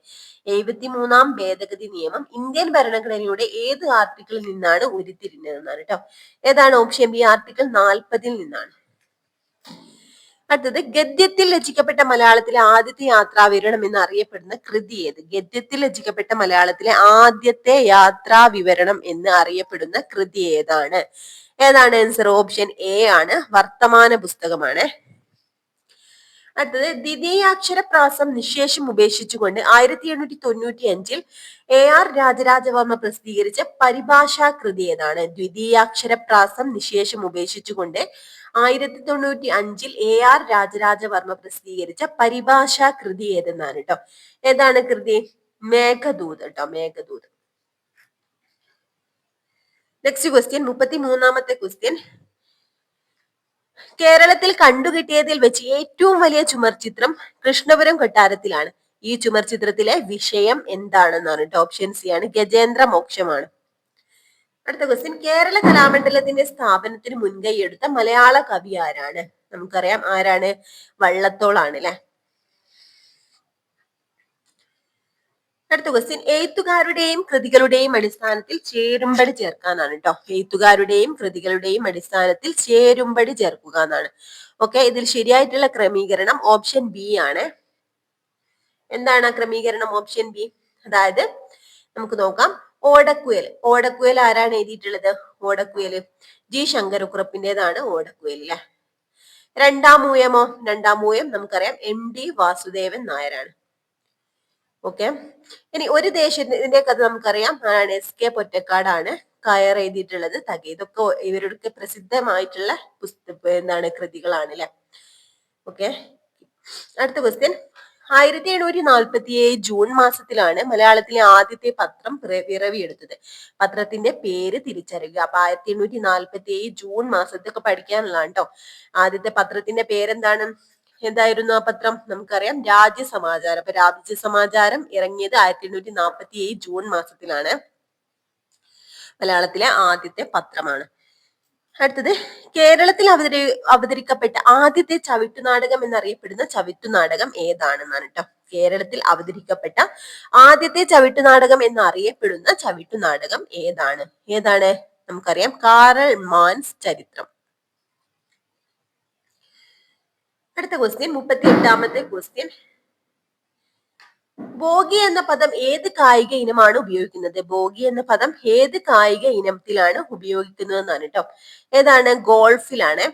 73ാം ഭേദഗതി നിയമം ഇന്ത്യൻ ഭരണഘടനയുടെ ഏത് ആർട്ടിക്കിളിൽ നിന്നാണ് ഉരുത്തിരിഞ്ഞതെന്നാണ് കേട്ടോ. ഏതാണ്? ഓപ്ഷൻ ബി ആർട്ടിക്കിൾ 40-ൽ നിന്നാണ്. അടുത്തത്, ഗദ്യത്തിൽ രചിക്കപ്പെട്ട മലയാളത്തിലെ ആദ്യത്തെ യാത്രാവിവരണം എന്ന് അറിയപ്പെടുന്ന കൃതി ഏത്? ഗദ്യത്തിൽ രചിക്കപ്പെട്ട മലയാളത്തിലെ ആദ്യത്തെ യാത്രാവിവരണം എന്ന് അറിയപ്പെടുന്ന കൃതി ഏതാണ്? ഏതാണ് ആൻസർ? ഓപ്ഷൻ എ ആണ്, വർത്തമാന പുസ്തകമാണ്. അടുത്തത് ദ്വിതീയാക്ഷരപ്രാസം നിശേഷം ഉപേക്ഷിച്ചുകൊണ്ട് 1895 AR രാജരാജവർമ്മ പ്രസിദ്ധീകരിച്ച പരിഭാഷാകൃതി ഏതാണ്? ദ്വിതീയാക്ഷരപ്രാസം നിശേഷം ഉപേക്ഷിച്ചുകൊണ്ട് 1895 AR രാജരാജവർമ്മ പ്രസിദ്ധീകരിച്ച പരിഭാഷാകൃതി ഏതെന്നാണ് കേട്ടോ. ഏതാണ് കൃതി? മേഘദൂത് കേട്ടോ, മേഘദൂത്. നെക്സ്റ്റ് ക്വസ്റ്റ്യൻ, 33ാമത്തെ ക്വസ്റ്റ്യൻ. കേരളത്തിൽ കണ്ടുകിട്ടിയതിൽ വെച്ച് ഏറ്റവും വലിയ ചുമർചിത്രം കൃഷ്ണപുരം കൊട്ടാരത്തിലാണ്. ഈ ചുമർചിത്രത്തിലെ വിഷയം എന്താണെന്നാണ് കേട്ടോ. ഓപ്ഷൻ സി ആണ്, ഗജേന്ദ്ര മോക്ഷമാണ്. അടുത്ത ക്വസ്റ്റ്യൻ, കേരള കലാമണ്ഡലത്തിന്റെ സ്ഥാപനത്തിന് മുൻകൈ എടുത്ത മലയാള കവി ആരാണ്? നമുക്കറിയാം ആരാണ്, വള്ളത്തോളാണ് അല്ലെ. അടുത്ത ക്വസ്റ്റ്യൻ, എഴുത്തുകാരുടെയും കൃതികളുടെയും അടിസ്ഥാനത്തിൽ ചേരുംപടി ചേർക്കാനാണ് കേട്ടോ. എഴുത്തുകാരുടെയും കൃതികളുടെയും അടിസ്ഥാനത്തിൽ ചേരുംപടി ചേർക്കുക എന്നാണ്. ഓക്കെ, ഇതിൽ ശരിയായിട്ടുള്ള ക്രമീകരണം ഓപ്ഷൻ ബി ആണ്. എന്താണ് ആ ക്രമീകരണം? Option B. അതായത് നമുക്ക് നോക്കാം, ഓടക്കുയൽ. ഓടക്കുയൽ ആരാണ് എഴുതിയിട്ടുള്ളത്? ഓടക്കുയല് ജി ശങ്കരക്കുറുപ്പിന്റേതാണ് ഓടക്കുയൽ അല്ലെ. രണ്ടാം മൂയമോ? രണ്ടാം മൂയം നമുക്കറിയാം MD വാസുദേവൻ നായരാണ്. ഓക്കെ, ഇനി ഒരു ദേശത്തിന്റെ കഥ നമുക്കറിയാം ആരാണ്? SK പൊറ്റക്കാടാണ് കയർ എഴുതിയിട്ടുള്ളത്. ഇതൊക്കെ ഇവരുടെ പ്രസിദ്ധമായിട്ടുള്ള എന്താണ്, കൃതികളാണ് അല്ലെ. ഓക്കെ, അടുത്ത ക്വസ്റ്റ്യൻ, 1747 ജൂൺ മാസത്തിലാണ് മലയാളത്തിലെ ആദ്യത്തെ പത്രം പിറവിയെടുത്തത്. പത്രത്തിന്റെ പേര് തിരിച്ചറിയുക. അപ്പൊ 1847 ജൂൺ മാസത്തൊക്കെ പഠിക്കാനുള്ളതാണ് കേട്ടോ. ആദ്യത്തെ പത്രത്തിന്റെ പേരെന്താണ്? എന്തായിരുന്നു ആ പത്രം? നമുക്കറിയാം രാജ്യസമാചാരം. അപ്പൊ രാജ്യസമാചാരം ഇറങ്ങിയത് 1847 ജൂൺ മാസത്തിലാണ്. മലയാളത്തിലെ ആദ്യത്തെ പത്രമാണ്. അടുത്തത്, കേരളത്തിൽ അവതരിക്കപ്പെട്ട ആദ്യത്തെ ചവിട്ടുനാടകം എന്നറിയപ്പെടുന്ന ചവിട്ടുനാടകം ഏതാണെന്നാണ് കേട്ടോ. കേരളത്തിൽ അവതരിക്കപ്പെട്ട ആദ്യത്തെ ചവിട്ടുനാടകം എന്നറിയപ്പെടുന്ന ചവിട്ടുനാടകം ഏതാണ്? ഏതാണ്? നമുക്കറിയാം കാറൽ മാൻസ് ചരിത്രം. അടുത്ത ക്വസ്റ്റ്യൻ, 38ാമത്തെ ക്വസ്റ്റ്യൻ. ബോഗി എന്ന പദം ഏത് കായിക ഇനമാണ് ഉപയോഗിക്കുന്നത്? ബോഗി എന്ന പദം ഏത് കായിക ഇനത്തിലാണ് ഉപയോഗിക്കുന്നത് എന്നാണ് കേട്ടോ. ഏതാണ്? ഗോൾഫിലാണ്.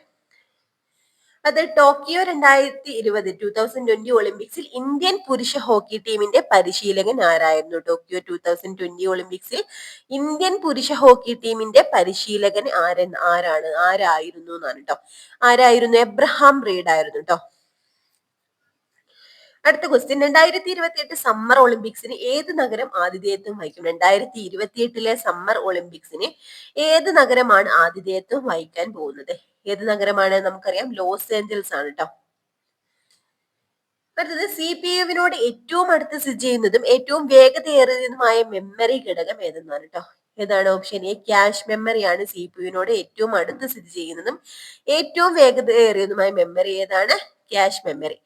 അത് ടോക്കിയോ 2020 ഒളിമ്പിക്സിൽ ഇന്ത്യൻ പുരുഷ ഹോക്കി ടീമിന്റെ പരിശീലകൻ ആരായിരുന്നു? ടോക്കിയോ 2020 ഒളിമ്പിക്സിൽ ഇന്ത്യൻ പുരുഷ ഹോക്കി ടീമിന്റെ പരിശീലകൻ ആരായിരുന്നു എന്നാണ് കേട്ടോ. ആരായിരുന്നു? എബ്രഹാം റീഡ് ആയിരുന്നു കേട്ടോ. അടുത്ത ക്വസ്റ്റ്യൻ, 2028 സമ്മർ ഒളിമ്പിക്സിന് ഏത് നഗരം ആതിഥേയത്വം വഹിക്കും? 2028 സമ്മർ ഒളിമ്പിക്സിന് ഏത് നഗരമാണ് ആതിഥേയത്വം വഹിക്കാൻ പോകുന്നത്? ഏത് നഗരമാണ്? നമുക്കറിയാം ലോസ് ഏഞ്ചൽസ് ആണ് കേട്ടോ. അടുത്തത്, CPU-വിനോട് ഏറ്റവും അടുത്ത് സ്ഥിതി ചെയ്യുന്നതും ഏറ്റവും വേഗതയേറിയതുമായ മെമ്മറി ഘടകം ഏതെന്നാണ് കേട്ടോ. ഏതാണ്? ഓപ്ഷൻ എ, ക്യാഷ് മെമ്മറിയാണ് CPU-വിനോട് ഏറ്റവും അടുത്ത് സ്ഥിതി ചെയ്യുന്നതും ഏറ്റവും വേഗതയേറിയതുമായ മെമ്മറി. ഏതാണ്? Cache memory.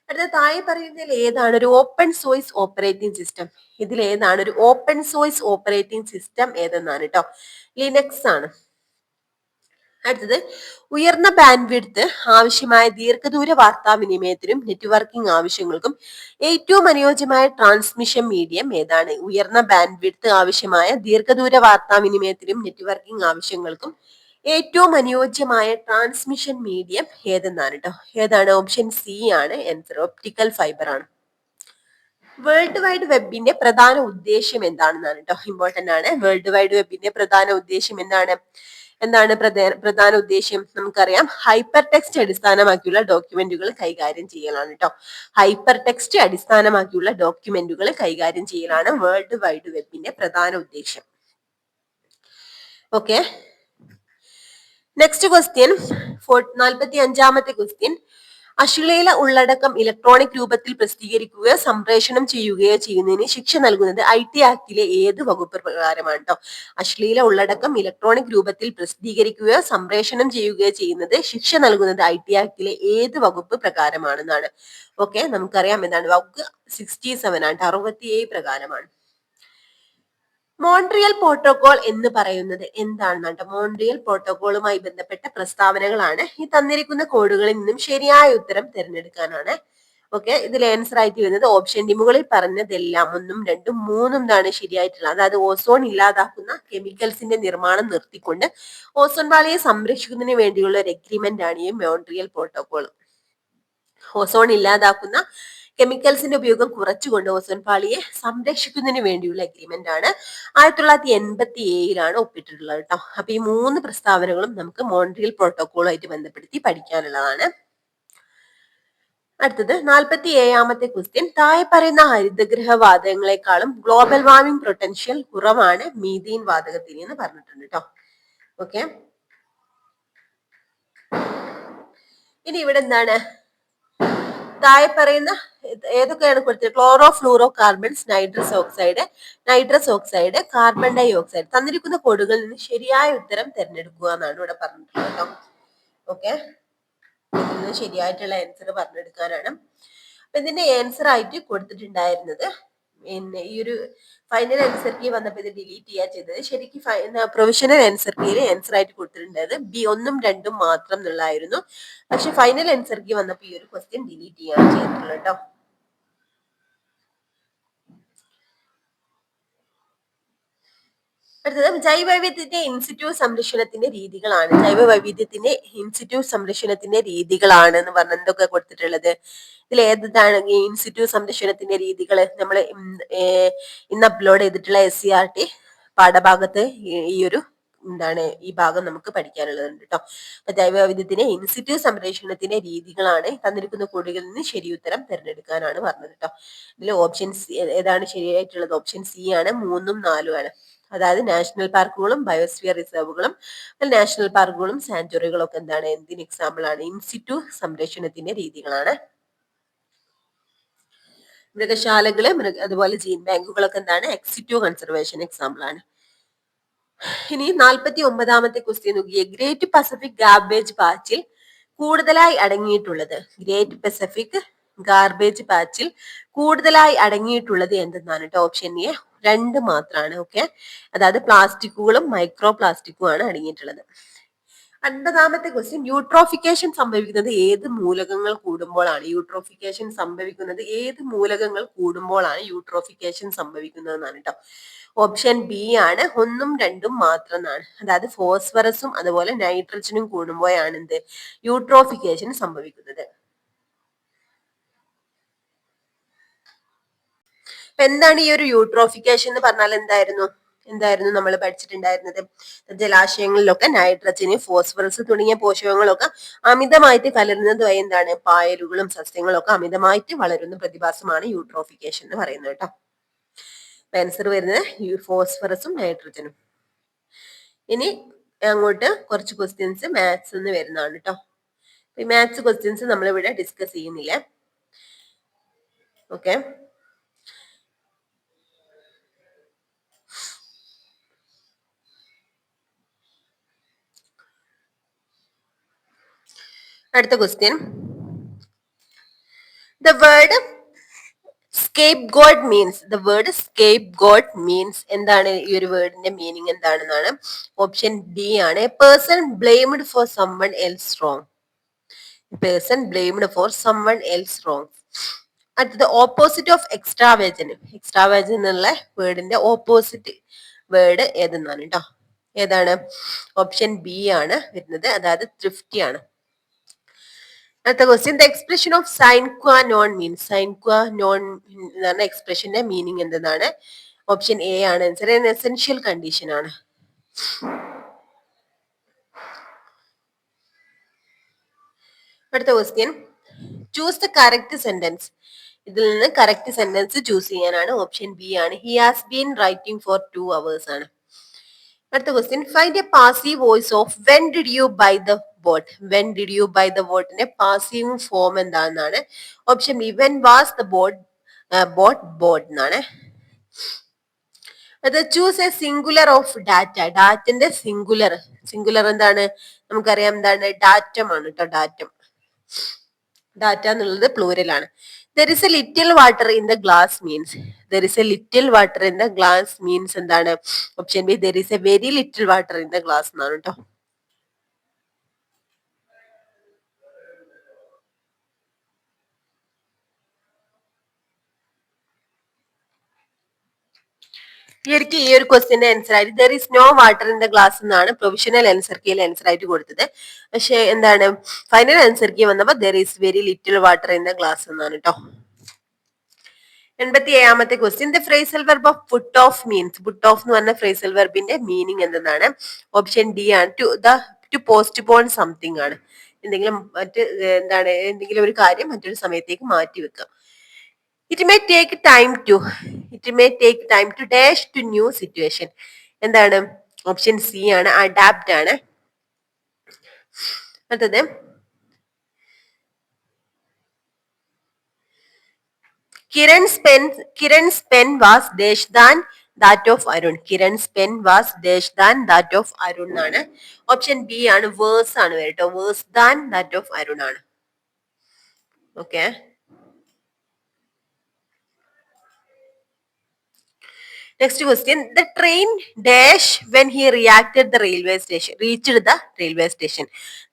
അടുത്ത, താഴെ പറയുന്നതിൽ ഏതാണ് ഒരു ഓപ്പൺ സോഴ്സ് ഓപ്പറേറ്റിംഗ് സിസ്റ്റം? ഇതിൽ ഏതാണ് ഒരു ഓപ്പൺ സോഴ്സ് ഓപ്പറേറ്റിംഗ് സിസ്റ്റം ഏതെന്നാണ് കേട്ടോ. ലിനക്സ് ആണ്. അടുത്തത്, ഉയർന്ന ബാൻഡ് വിഡ്ത്ത് ആവശ്യമായ ദീർഘദൂര വാർത്താവിനിമയത്തിനും നെറ്റ്വർക്കിംഗ് ആവശ്യങ്ങൾക്കും ഏറ്റവും അനുയോജ്യമായ ട്രാൻസ്മിഷൻ മീഡിയം ഏതാണ്? ഉയർന്ന ബാൻഡ് വിഡ്ത്ത് ആവശ്യമായ ദീർഘദൂര വാർത്താവിനിമയത്തിനും നെറ്റ്വർക്കിംഗ് ആവശ്യങ്ങൾക്കും ഏറ്റവും അനുയോജ്യമായ ട്രാൻസ്മിഷൻ മീഡിയം ഏതെന്നാണ് കേട്ടോ. ഏതാണ്? ഓപ്ഷൻ സി ആണ് ആൻസർ. ഒപ്റ്റിക്കൽ ഫൈബർ ആണ്. വേൾഡ് വൈഡ് വെബിന്റെ പ്രധാന ഉദ്ദേശം എന്താണെന്നാണ് കേട്ടോ. ഇമ്പോർട്ടന്റ് ആണ്. വേൾഡ് വൈഡ് വെബിന്റെ പ്രധാന ഉദ്ദേശം എന്താണ്? പ്രധാന ഉദ്ദേശ്യം? നമുക്കറിയാം ഹൈപ്പർ ടെക്സ്റ്റ് അടിസ്ഥാനമാക്കിയുള്ള ഡോക്യുമെന്റുകൾ കൈകാര്യം ചെയ്യലാണ് കേട്ടോ. ഹൈപ്പർ ടെക്സ്റ്റ് അടിസ്ഥാനമാക്കിയുള്ള ഡോക്യുമെന്റുകൾ കൈകാര്യം ചെയ്യലാണ് വേൾഡ് വൈഡ് വെബിന്റെ പ്രധാന ഉദ്ദേശ്യം. ഓക്കെ, നെക്സ്റ്റ് ക്വസ്റ്റ്യൻ, 45ാമത്തെ ക്വസ്റ്റ്യൻ. അശ്ലീല ഉള്ളടക്കം ഇലക്ട്രോണിക് രൂപത്തിൽ പ്രസിദ്ധീകരിക്കുകയോ സംപ്രേഷണം ചെയ്യുകയോ ചെയ്യുന്നതിന് ശിക്ഷ നൽകുന്നത് IT ആക്ടിലെ ഏത് വകുപ്പ് പ്രകാരമാണ് കേട്ടോ. അശ്ലീല ഉള്ളടക്കം ഇലക്ട്രോണിക് രൂപത്തിൽ പ്രസിദ്ധീകരിക്കുകയോ സംപ്രേഷണം ചെയ്യുകയോ ചെയ്യുന്നത് ശിക്ഷ നൽകുന്നത് IT ആക്ടിലെ ഏത് വകുപ്പ് പ്രകാരമാണെന്നാണ്. ഓക്കെ, നമുക്കറിയാം എന്താണ് വകുപ്പ് 67 ആണ്, 67 പ്രകാരമാണ്. മോൺട്രിയൽ പ്രോട്ടോകോൾ എന്ന് പറയുന്നത് എന്താണ്? മോൺട്രിയൽ പ്രോട്ടോകോളുമായി ബന്ധപ്പെട്ട പ്രസ്താവനകളാണ്. ഈ തന്നിരിക്കുന്ന കോഡുകളിൽ നിന്നും ശരിയായ ഉത്തരം തിരഞ്ഞെടുക്കാനാണ്. ഓക്കെ, ഇതിൽ ആൻസർ ആയിട്ട് വരുന്നത് ഓപ്ഷൻ ഡി. മുകളിൽ പറഞ്ഞതെല്ലാം 1ഉം 2ഉം 3ഉം ഇതാണ് ശരിയായിട്ടുള്ളത്. അതായത് ഓസോൺ ഇല്ലാതാക്കുന്ന കെമിക്കൽസിന്റെ നിർമ്മാണം നിർത്തിക്കൊണ്ട് ഓസോൺ പാളിയെ സംരക്ഷിക്കുന്നതിന് വേണ്ടിയുള്ള ഒരു എഗ്രിമെന്റ് ആണ് ഈ മോൺട്രിയൽ പ്രോട്ടോകോൾ. ഓസോൺ ഇല്ലാതാക്കുന്ന കെമിക്കൽസിന്റെ ഉപയോഗം കുറച്ചുകൊണ്ട് ഓസോൺ പാളിയെ സംരക്ഷിക്കുന്നതിന് വേണ്ടിയുള്ള അഗ്രിമെന്റ് ആണ് 1987 ഒപ്പിട്ടിട്ടുള്ളത് കേട്ടോ. അപ്പൊ ഈ 3 പ്രസ്താവനകളും നമുക്ക് മോൺട്രിയൽ പ്രോട്ടോകോളുമായിട്ട് ബന്ധപ്പെടുത്തി പഠിക്കാനുള്ളതാണ്. അടുത്തത് 47ാമത്തെ ക്വസ്റ്റ്യൻ. താഴെ പറയുന്ന ഹരിതഗൃഹ വാതകങ്ങളെക്കാളും ഗ്ലോബൽ വാർമിംഗ് പൊട്ടൻഷ്യൽ കുറവാണ് മീഥെയ്ൻ വാതകത്തിന് എന്ന് പറഞ്ഞിട്ടുണ്ട് കേട്ടോ. ഓക്കെ, ഇനി ഇവിടെ എന്താണ് താഴെ പറയുന്ന ഏതൊക്കെയാണ് കൊടുത്തത്? Chlorofluorocarbons, nitrous oxide, carbon dioxide. തന്നിരിക്കുന്ന കോഡുകളിൽ നിന്ന് ശരിയായ ഉത്തരം തിരഞ്ഞെടുക്കുക എന്നാണ് ഇവിടെ പറഞ്ഞിട്ടുള്ളത് കേട്ടോ. ഓക്കെ, ഇതിൽ നിന്ന് ശരിയായിട്ടുള്ള ആൻസർ പറഞ്ഞെടുക്കാനാണ്. അപ്പൊ ഇതിന്റെ ആൻസർ ആയിട്ട് കൊടുത്തിട്ടുണ്ടായിരുന്നത് പിന്നെ ഈ ഒരു ഫൈനൽ ആൻസർ കീ വന്നപ്പോൾ ഇത് ഡിലീറ്റ് ചെയ്യാ ചെയ്തത്. ശരിക്കും പ്രൊവിഷണൽ ആൻസർ കീയിൽ ആൻസർ ആയിട്ട് കൊടുത്തിട്ടുണ്ടായത് ബി 1ഉം 2ഉം മാത്രം എന്നുള്ളതായിരുന്നു. പക്ഷെ ഫൈനൽ ആൻസർ കീ വന്നപ്പോൾ ഈ ഒരു ക്വസ്റ്റ്യൻ ഡിലീറ്റ് ചെയ്യാണ് ചെയ്തിട്ടുള്ളത് കേട്ടോ. അടുത്തത് ജൈവവൈവിധ്യത്തിന്റെ ഇൻസിറ്റ്യൂ സംരക്ഷണത്തിന്റെ രീതികളാണ്. ജൈവവൈവിധ്യത്തിന്റെ ഇൻസിറ്റ്യൂ സംരക്ഷണത്തിന്റെ രീതികളാണ് എന്ന് പറഞ്ഞ എന്തൊക്കെ കൊടുത്തിട്ടുള്ളത്? ഇതിൽ ഏതാണ് ഈ ഇൻസിറ്റ്യൂ സംരക്ഷണത്തിന്റെ രീതികൾ? നമ്മൾ ഇന്ന് അപ്ലോഡ് ചെയ്തിട്ടുള്ള SCERT പാഠഭാഗത്ത് ഈ ഒരു ഈ ഭാഗം നമുക്ക് പഠിക്കാനുള്ളതുണ്ട് കേട്ടോ. അപ്പൊ ജൈവവൈവിധ്യത്തിന്റെ ഇൻസിറ്റ്യൂ സംരക്ഷണത്തിന്റെ രീതികളാണ്. തന്നിരിക്കുന്ന കോഡുകളിൽ നിന്ന് ശരി ഉത്തരം തിരഞ്ഞെടുക്കാനാണ് പറഞ്ഞത് കേട്ടോ. ഇതിൽ ഓപ്ഷൻ സി ഏതാണ് ശരിയായിട്ടുള്ളത്? ഓപ്ഷൻ സി ആണ്. 3ഉം 4ഉം ആണ്. അതായത് നാഷണൽ പാർക്കുകളും ബയോസ്ഫിയർ റിസർവുകളും നാഷണൽ പാർക്കുകളും സാങ്ച്വറികളും ഒക്കെ എന്താണ് എന്തിന് എക്സാമ്പിൾ ആണ്? ഇൻസിറ്റ്യൂ സംരക്ഷണത്തിന്റെ രീതികളാണ്. മൃഗശാലകള് അതുപോലെ ജീൻ ബാങ്കുകളൊക്കെ എന്താണ്? എക്സിറ്റ്യൂ കൺസർവേഷൻ എക്സാമ്പിൾ ആണ്. ഇനി 49ാമത്തെ ക്വസ്റ്റ്യൻ നോക്കിയേ. ഗ്രേറ്റ് പസഫിക് ഗാർബേജ് പാച്ചിൽ കൂടുതലായി അടങ്ങിയിട്ടുള്ളത് കൂടുതലായി അടങ്ങിയിട്ടുള്ളത് എന്തെന്നാണ് കേട്ടോ. ഓപ്ഷൻ എ 2 മാത്രമാണ്. ഓക്കെ, അതായത് പ്ലാസ്റ്റിക്കുകളും മൈക്രോ പ്ലാസ്റ്റിക്കും ആണ് അടങ്ങിയിട്ടുള്ളത്. 50ാമത്തെ ക്വസ്റ്റ്യൻ. യൂട്രോഫിക്കേഷൻ സംഭവിക്കുന്നത് ഏത് മൂലകങ്ങൾ കൂടുമ്പോഴാണ്? യൂട്രോഫിക്കേഷൻ സംഭവിക്കുന്നതെന്നാണ് കേട്ടോ. ഓപ്ഷൻ ബി ആണ്. 1ഉം 2ഉം മാത്രം എന്നാണ്. അതായത് ഫോസ്ഫറസും അതുപോലെ നൈട്രജനും കൂടുമ്പോഴാണ് എന്ത് യൂട്രോഫിക്കേഷൻ സംഭവിക്കുന്നത്. എന്താണ് ഈ ഒരു യൂട്രോഫിക്കേഷൻ എന്ന് പറഞ്ഞാൽ? എന്തായിരുന്നു നമ്മൾ പഠിച്ചിട്ടുണ്ടായിരുന്നത്? ജലാശയങ്ങളിലൊക്കെ നൈട്രജന്, ഫോസ്ഫറസ് തുടങ്ങിയ പോഷകങ്ങളൊക്കെ അമിതമായിട്ട് കലരുന്നത് വഴി എന്താണ് പായലുകളും സസ്യങ്ങളും ഒക്കെ അമിതമായിട്ട് വളരുന്ന പ്രതിഭാസമാണ് യൂട്രോഫിക്കേഷൻ എന്ന് പറയുന്നത് കേട്ടോ. ആൻസർ വരുന്നത് ഫോസ്ഫറസും നൈട്രജനും. ഇനി അങ്ങോട്ട് കുറച്ച് ക്വസ്റ്റ്യൻസ് മാത്സ് എന്ന് വരുന്നതാണ് കേട്ടോ. ഈ മാത്സ് ക്വസ്റ്റ്യൻസ് നമ്മളിവിടെ ഡിസ്കസ് ചെയ്യുന്നില്ല. ഓക്കെ, അടുത്ത question. The word scapegoat means എന്താണ് ഈ ഒരു വേർഡിന്റെ മീനിങ് എന്താണെന്നാണ്. ഓപ്ഷൻ ഡി ആണ്. A person blamed for someone else wrong. അടുത്തത് ഓപ്പോസിറ്റ് ഓഫ് എക്സ്ട്രാവേജൻ എന്നുള്ള വേർഡിന്റെ ഓപ്പോസിറ്റ് വേർഡ് ഏതെന്നാണ് കേട്ടോ. ഏതാണ്? ഓപ്ഷൻ ബി ആണ് വരുന്നത്, അതായത് ത്രിഫ്റ്റി ആണ്. അടുത്ത question. The expression of sine qua non എന്ന എക്സ്പ്രഷന്റെ മീനിങ് എന്തെന്നാണ്? ഓപ്ഷൻ എ ആണ് ആൻസർ. എസെൻഷ്യൽ കണ്ടീഷൻ ആണ്. അടുത്ത question. Choose the correct sentence. ഇതിൽ നിന്ന് കറക്റ്റ് സെന്റൻസ് ചൂസ് ചെയ്യാനാണ്. ഓപ്ഷൻ ബി ആണ്. He has been writing for 2 hours ആണ്. അടുത്ത question. Find a passive voice of when did you buy the ബോട്ടിന്റെ പാസീവ് ഫോം എന്താണെന്നാണ്. Option B when was the boat എന്നാണ്. അത് choose A singular of ഡാറ്റന്റെ singular എന്താണ്? നമുക്കറിയാം എന്താണ്? ഡാറ്റം ആണ് കേട്ടോ. ഡാറ്റ എന്നുള്ളത് പ്ലൂരൽ ആണ്. There is a little water in the glass means എന്താണ്? Option B there is a very little water in the glass എന്നാണ് കേട്ടോ. ഈ ഒരു ക്വസ്റ്റിന്റെ ആൻസർ ആയിട്ട് there is no water in the glass എന്നാണ് പ്രൊവിഷണൽ ആൻസർ കീയിൽ ആൻസർ ആയിട്ട് കൊടുത്തത്. പക്ഷെ എന്താണ് ഫൈനൽ ആൻസർ കീ വന്നപ്പോൾ there is very little water in the glass എന്നാണ് കേട്ടോ. 87ാമത്തെ question the phrasal verb of put off means. Put off എന്ന് പറഞ്ഞ ഫ്രേസൽ വെർബിന്റെ മീനിങ് എന്താണ്? ഓപ്ഷൻ ഡി ആണ് ടു പോസ്റ്റ് പോൺ സംതിങ് ആണ്. എന്തെങ്കിലും എന്തെങ്കിലും ഒരു കാര്യം മറ്റൊരു സമയത്തേക്ക് മാറ്റി വെക്കുക. It may take time to dash to new situation. എന്താണ്? ഓപ്ഷൻ സി ആണ്, അഡാപ്റ്റ് ആണ്. അടുത്തത് Kiran's pen was dash than that of Arun. Kiran's pen was dash than that of Arun ആണ്. ഓപ്ഷൻ ബി ആണ്, വേഴ്സ് ആണ് കേട്ടോ. Worse than that of Arun ആണ്. Okay. Next question. The train dash when he reacted the railway station. Reached the railway station.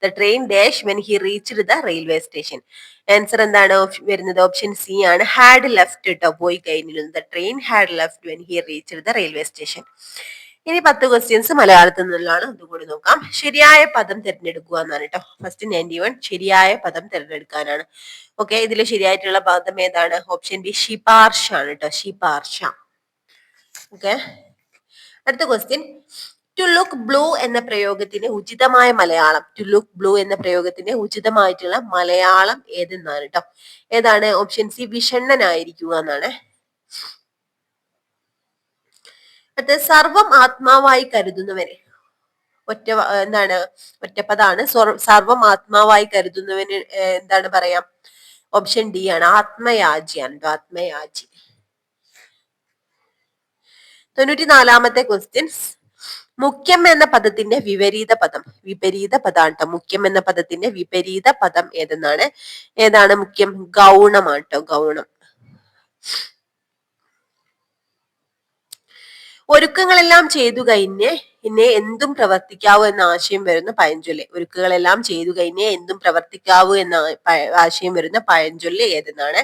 The train dash when he reached the railway station. Answer എന്താണ് വരുന്നത്? Option C ആണ്, had left കേട്ടോ. പോയി കഴിഞ്ഞിരുന്നു. The train had left when he reached the railway station. ഇനി 10 questions മലയാളത്തിൽ നിന്നുള്ളതാണ്. അതുകൂടി നോക്കാം. ശരിയായ പദം തിരഞ്ഞെടുക്കുക എന്നാണ് കേട്ടോ. ഫസ്റ്റ് 91 ശരിയായ പദം തിരഞ്ഞെടുക്കാനാണ്. ഓക്കെ, ഇതിൽ ശരിയായിട്ടുള്ള പദം ഏതാണ്? ഓപ്ഷൻ ബി ശിപാർശ ആണ് കേട്ടോ. ശിപാർശ. ഓക്കെ, അടുത്ത ക്വസ്റ്റ്യൻ. ടു ലുക്ക് ബ്ലൂ എന്ന പ്രയോഗത്തിന് ഉചിതമായ മലയാളം. ടു ലുക്ക് ബ്ലൂ എന്ന പ്രയോഗത്തിന് ഉചിതമായിട്ടുള്ള മലയാളം ഏതെന്നാണ് കേട്ടോ. ഏതാണ്? ഓപ്ഷൻ സി വിഷണ്ണനായിരിക്കുക എന്നാണ്. അടുത്ത സർവം ആത്മാവായി കരുതുന്നവന്. ഒറ്റപ്പദാണ്. സർവം ആത്മാവായി കരുതുന്നവന് എന്താണ് പറയാം? ഓപ്ഷൻ ഡി ആണ്, ആത്മയാജിയാണ്. ആത്മയാജി. 94ാമത്തെ ക്വസ്റ്റ്യൻ. മുഖ്യം എന്ന പദത്തിന്റെ വിപരീത പദം. വിപരീത പദാണ് ട്ടോ. മുഖ്യം എന്ന പദത്തിന്റെ വിപരീത പദം ഏതെന്നാണ്? ഏതാണ് മുഖ്യം? ഗൗണമാണ് ട്ടോ. ഗൗണം. ഒരുക്കങ്ങളെല്ലാം ചെയ്തു കഴിഞ്ഞ് ഇന്നെ എന്തും പ്രവർത്തിക്കാവൂ എന്ന ആശയം വരുന്ന പഴഞ്ചൊല്ല്. ഒരുക്കുകളെല്ലാം ചെയ്തു കഴിഞ്ഞ് എന്തും പ്രവർത്തിക്കാവൂ എന്ന ആശയം വരുന്ന പഴഞ്ചൊല്ല് ഏതെന്നാണ്?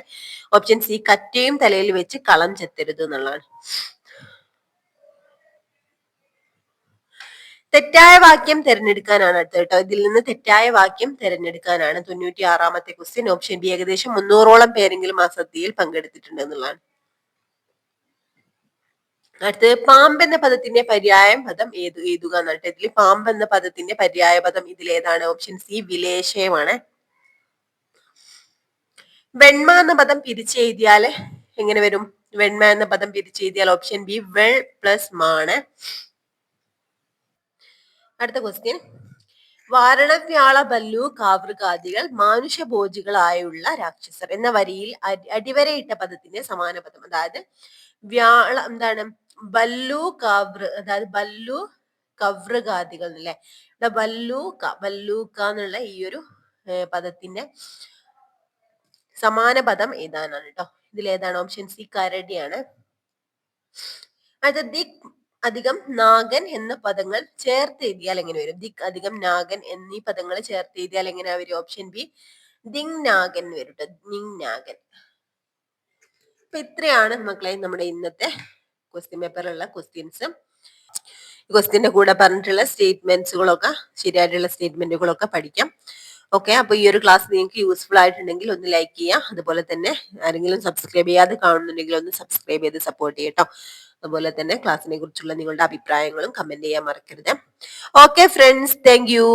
ഓപ്ഷൻ സി കറ്റയും തലയിൽ വെച്ച് കളം ചെത്തരുത് എന്നുള്ളതാണ്. തെറ്റായ വാക്യം തിരഞ്ഞെടുക്കാനാണ് അടുത്ത കേട്ടോ. ഇതിൽ നിന്ന് തെറ്റായ വാക്യം തിരഞ്ഞെടുക്കാനാണ്. 96ാമത്തെ ക്വസ്റ്റ്യൻ. ഓപ്ഷൻ ബി ഏകദേശം 300ഓളം പേരെങ്കിലും ആ സദ്യയിൽ പങ്കെടുത്തിട്ടുണ്ട് എന്നുള്ളതാണ്. അടുത്തത് പാമ്പ് എന്ന പദത്തിന്റെ പര്യായ പദം എഴുതുക എന്നിട്ട് ഇതിൽ പാമ്പ് എന്ന പദത്തിന്റെ പര്യായ പദം ഇതിൽ ഏതാണ്? Option C വിലേശയമാണ്. വെണ്മ എന്ന പദം പിരിച്ചെഴുതിയാല് എങ്ങനെ വരും? വെണ്മ എന്ന പദം പിരിച്ചെഴുതിയാൽ ഓപ്ഷൻ ബി വെൾ പ്ലസ് മാണ്. അടുത്ത ക്വസ്റ്റ്യൻ. വാരണവ്യാള ബല്ലു കാവൃകാദികൾ മാനുഷഭോജികളായുള്ള രാക്ഷസർ എന്ന വരിയിൽ അടിവരയിട്ട പദത്തിന്റെ സമാന പദം. അതായത് വ്യാള എന്താണ്? ബല്ലു കാവൃ, അതായത് ബല്ലു കവൃകാദികൾ അല്ലെ. ഇവിടെ ബല്ലൂക്ക എന്നുള്ള ഈ ഒരു പദത്തിന്റെ സമാന പദം ഏതാനാണ് കേട്ടോ. ഇതിൽ ഏതാണ്? ഓപ്ഷൻ സി കരടിയാണ്. അടുത്ത ദിക് അധികം നാഗൻ എന്ന പദങ്ങൾ ചേർത്ത് എഴുതിയാൽ എങ്ങനെ വരും? ദിക് അധികം നാഗൻ എന്നീ പദങ്ങൾ ചേർത്ത് എഴുതിയാൽ എങ്ങനെയാ വരും? ഓപ്ഷൻ ബി ദിങ് നാഗൻ വരും കേട്ടോ. ദിങ് നാഗൻ. അപ്പൊ ഇത്രയാണ് മക്കളെ നമ്മുടെ ഇന്നത്തെ ക്വസ്റ്റ്യൻ പേപ്പറിലുള്ള ക്വസ്റ്റ്യൻസ്. ക്വസ്റ്റ്യന്റെ കൂടെ പറഞ്ഞിട്ടുള്ള സ്റ്റേറ്റ്മെന്റ്സുകളൊക്കെ, ശരിയായിട്ടുള്ള സ്റ്റേറ്റ്മെന്റുകളൊക്കെ പഠിക്കാം. ഓക്കെ, അപ്പൊ ഈ ഒരു ക്ലാസ് നിങ്ങൾക്ക് യൂസ്ഫുൾ ആയിട്ടുണ്ടെങ്കിൽ ഒന്ന് ലൈക്ക് ചെയ്യുക. അതുപോലെ തന്നെ ആരെങ്കിലും സബ്സ്ക്രൈബ് ചെയ്യാതെ കാണുന്നുണ്ടെങ്കിൽ ഒന്ന് സബ്സ്ക്രൈബ് ചെയ്ത് സപ്പോർട്ട് ചെയ്യട്ടോ. അതുപോലെ തന്നെ ക്ലാസ്സിനെ കുറിച്ചുള്ള നിങ്ങളുടെ അഭിപ്രായങ്ങളും കമന്റ് ചെയ്യാൻ മറക്കരുത്. Okay friends, thank you.